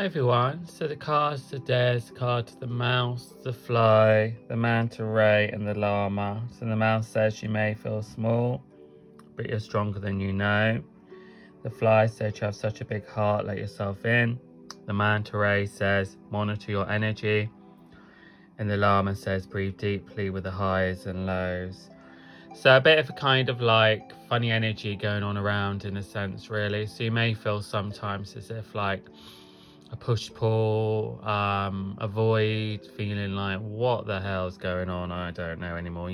Hi everyone, so the cards today is cards the mouse, the fly, the manta ray and the llama. So the mouse says you may feel small, but you're stronger than you know. The fly says you have such a big heart, let yourself in. The manta ray says monitor your energy. And the llama says breathe deeply with the highs and lows. So a bit of a kind of like funny energy going on around in a sense really. So you may feel sometimes as if like a push-pull, avoid feeling like what the hell's going on, I don't know anymore,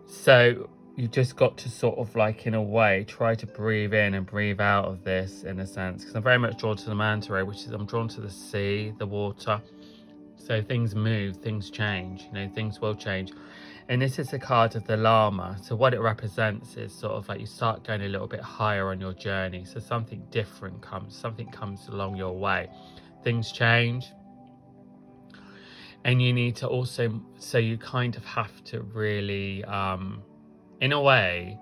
so you just got to sort of like in a way try to breathe in and breathe out of this in a sense, because I'm very much drawn to the manta ray, which is I'm drawn to the sea, the water. So things move, things change, things will change. And this is the card of the llama. So what it represents is sort of like you start going a little bit higher on your journey. So something different comes, something comes along your way. Things change. And you need to also, so you kind of have to really, in a way,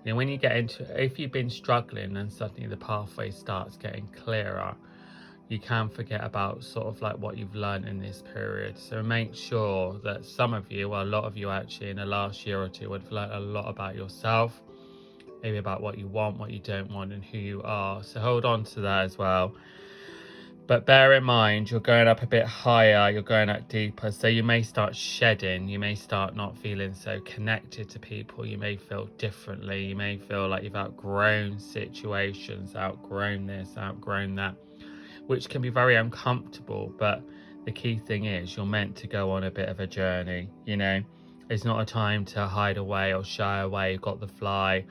when you get into, if you've been struggling and suddenly the pathway starts getting clearer, you can forget about sort of like what you've learned in this period. So make sure that some of you, well, a lot of you actually in the last year or two would have learned a lot about yourself, maybe about what you want, what you don't want, and who you are. So hold on to that as well. But bear in mind, you're going up a bit higher, you're going up deeper. So you may start shedding, you may start not feeling so connected to people, you may feel differently, you may feel like you've outgrown situations, outgrown this, outgrown that, which can be very uncomfortable. But the key thing is you're meant to go on a bit of a journey. It's not a time to hide away or shy away. You've got the fly.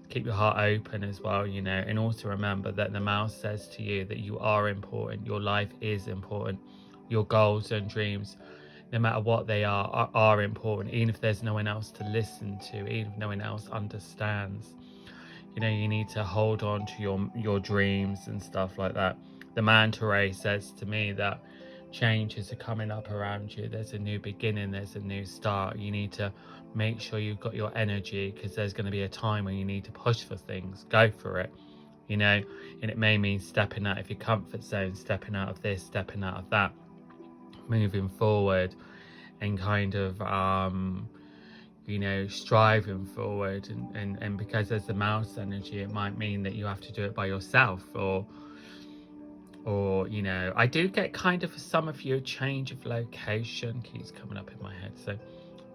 Keep your heart open as well, and also remember that the mouse says to you that you are important. Your life is important. Your goals and dreams, no matter what they are important, even if there's no one else to listen to, even if no one else understands. You need to hold on to your dreams and stuff like that. The manta ray says to me that changes are coming up around you. There's a new beginning, there's a new start. You need to make sure you've got your energy, because there's going to be a time when you need to push for things, go for it, and it may mean stepping out of your comfort zone, stepping out of this, stepping out of that, moving forward, and kind of striving forward. And because there's the mouse energy, it might mean that you have to do it by yourself, or I do get kind of, for some of you, a change of location keeps coming up in my head. So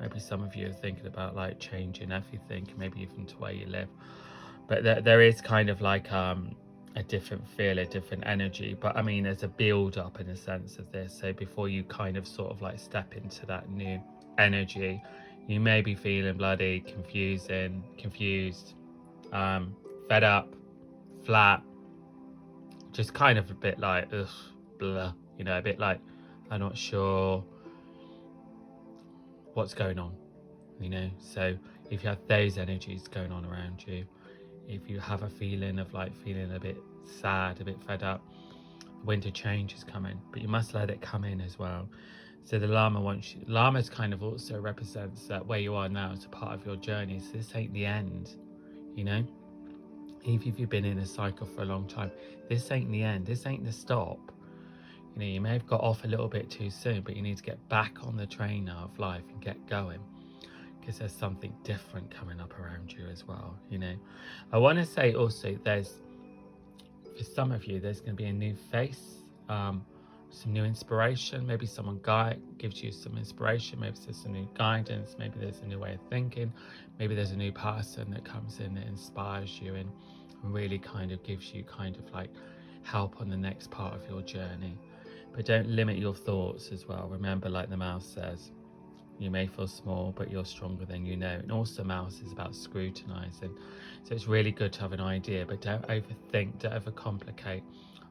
maybe some of you are thinking about like changing everything, maybe even to where you live. But there is kind of like a different feel, a different energy. But I mean, there's a build up in a sense of this. So before you kind of sort of like step into that new energy, you may be feeling bloody confused, fed up, flat, just kind of a bit like ugh, blah, a bit like I'm not sure what's going on, So if you have those energies going on around you, if you have a feeling of like feeling a bit sad, a bit fed up, winter change is coming, but you must let it come in as well. So the llama wants you, llamas kind of also represents that where you are now is a part of your journey. So this ain't the end, even if you've been in a cycle for a long time, this ain't the end, this ain't the stop. You may have got off a little bit too soon, but you need to get back on the train now of life and get going, because there's something different coming up around you as well. I want to say also, for some of you, there's going to be a new face, some new inspiration. Maybe someone gives you some inspiration, maybe there's some new guidance, maybe there's a new way of thinking, maybe there's a new person that comes in that inspires you and really kind of gives you kind of like help on the next part of your journey. But don't limit your thoughts as well. Remember, like the mouse says, you may feel small, but you're stronger than you know. And also, mouse is about scrutinizing. So it's really good to have an idea, but don't overthink, don't overcomplicate,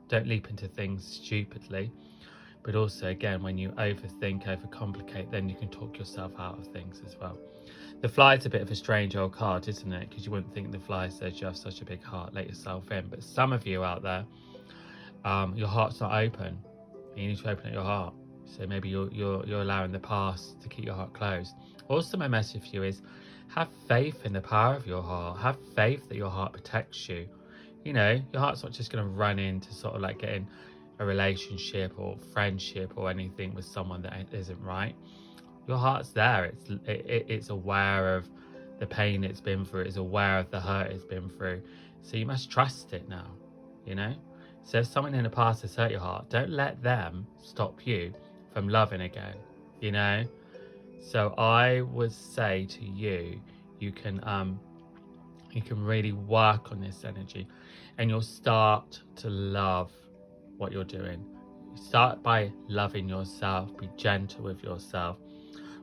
don't leap into things stupidly. But also, again, when you overthink, overcomplicate, then you can talk yourself out of things as well. The fly is a bit of a strange old card, isn't it? Because you wouldn't think the fly says you have such a big heart, let yourself in. But some of you out there, your heart's not open. You need to open up your heart. So maybe you're allowing the past to keep your heart closed. Also, my message for you is have faith in the power of your heart. Have faith that your heart protects you. You know, your heart's not just going to run into sort of like getting a relationship or friendship or anything with someone that isn't right. Your heart's there. It's aware of the pain it's been through. It's aware of the hurt it's been through. So you must trust it now, you know? So if someone in the past has hurt your heart, don't let them stop you from loving again, you know? So I would say to you, you can really work on this energy, and you'll start to love what you're doing. Start by loving yourself, be gentle with yourself.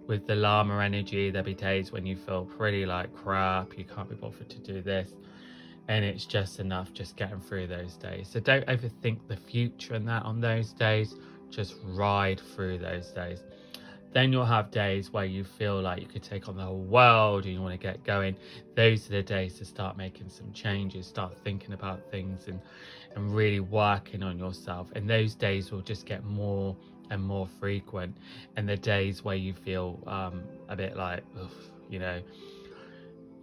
With the llama energy, there'll be days when you feel pretty like crap, you can't be bothered to do this, and it's just enough just getting through those days. So don't overthink the future and that on those days, just ride through those days. Then you'll have days where you feel like you could take on the whole world and you want to get going. Those are the days to start making some changes, start thinking about things, and really working on yourself. And those days will just get more and more frequent. And the days where you feel a bit like, ugh, you know,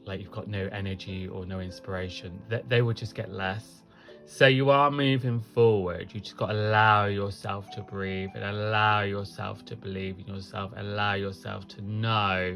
like you've got no energy or no inspiration, that they will just get less. So you are moving forward. You just got to allow yourself to breathe and allow yourself to believe in yourself, allow yourself to know